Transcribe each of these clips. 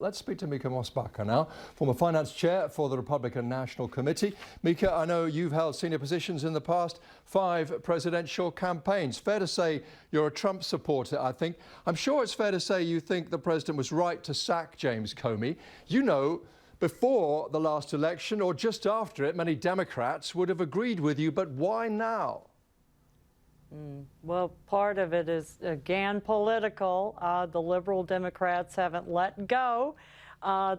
Let's speak to Mica Mosbacher now, former finance chair for the Republican National Committee. Mica, I know you've held senior positions in the past 5 presidential campaigns. Fair to say you're a Trump supporter, I think. I'm sure it's fair to say you think the president was right to sack James Comey. You know, before the last election or just after it, many Democrats would have agreed with you, but why now? Well, part of it is, again, political. The liberal Democrats haven't let go.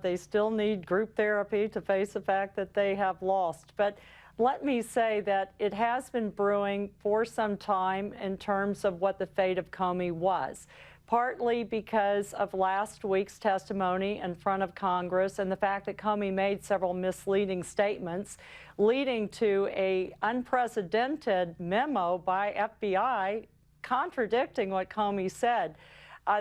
They still need group therapy to face the fact that they have lost. But let me say that it has been brewing for some time in terms of what the fate of Comey was. Partly because of last week's testimony in front of Congress and the fact that Comey made several misleading statements, leading to an unprecedented memo by FBI contradicting what Comey said.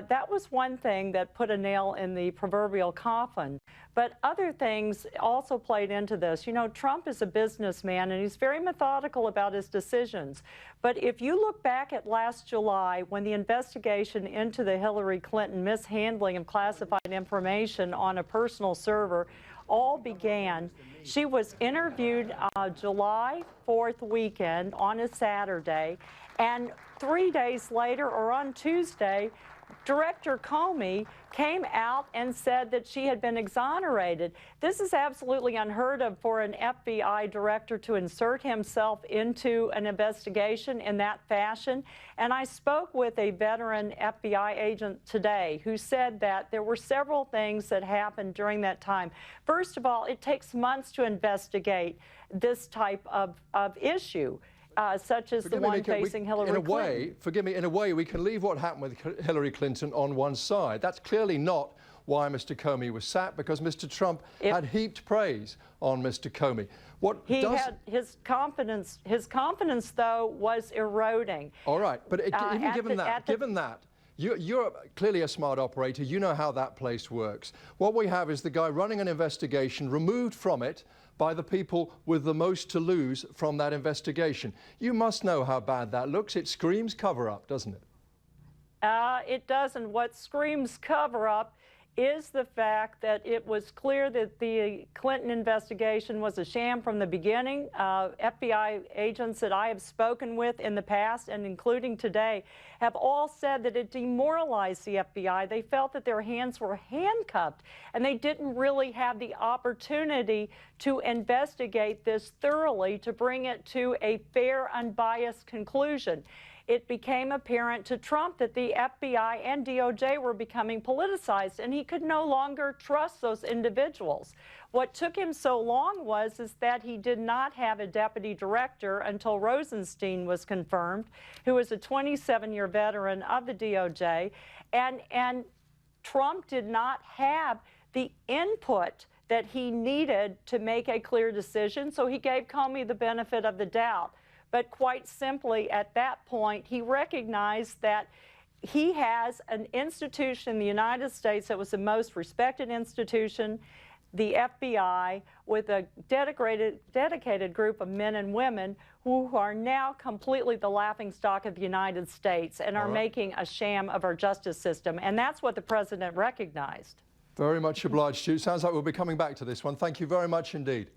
That was one thing that put a nail in the proverbial coffin. But other things also played into this. You know, Trump is a businessman and he's very methodical about his decisions. But if you look back at last July, when the investigation into the Hillary Clinton mishandling of classified information on a personal server all began, she was interviewed July 4th weekend on a Saturday, and 3 days later, or on Tuesday, Director Comey came out and said that she had been exonerated. This is absolutely unheard of for an FBI director to insert himself into an investigation in that fashion. And I spoke with a veteran FBI agent today who said that there were several things that happened during that time. First of all, it takes months to investigate this type of issue. Such as the one facing Hillary Clinton. In a way, we can leave what happened with Hillary Clinton on one side. That's clearly not why Mr. Comey was sacked, because Mr. Trump had heaped praise on Mr. Comey. His confidence, though, was eroding. All right, but even given that, you're clearly a smart operator. You know how that place works. What we have is the guy running an investigation removed from it by the people with the most to lose from that investigation. You must know how bad that looks. It screams cover-up, doesn't it? It doesn't. What screams cover-up is the fact that it was clear that the Clinton investigation was a sham from the beginning. FBI agents that I have spoken with in the past, and including today, have all said that it demoralized the FBI. They felt that their hands were handcuffed, and they didn't really have the opportunity to investigate this thoroughly to bring it to a fair, unbiased conclusion. It became apparent to Trump that the FBI and DOJ were becoming politicized, and he could no longer trust those individuals. What took him so long is that he did not have a deputy director until Rosenstein was confirmed, who was a 27-year veteran of the DOJ, and Trump did not have the input that he needed to make a clear decision, so he gave Comey the benefit of the doubt. But quite simply, at that point, he recognized that he has an institution in the United States that was the most respected institution, the FBI, with a dedicated group of men and women who are now completely the laughingstock of the United States and are making a sham of our justice system. And that's what the president recognized. Very much obliged to you. Sounds like we'll be coming back to this one. Thank you very much indeed.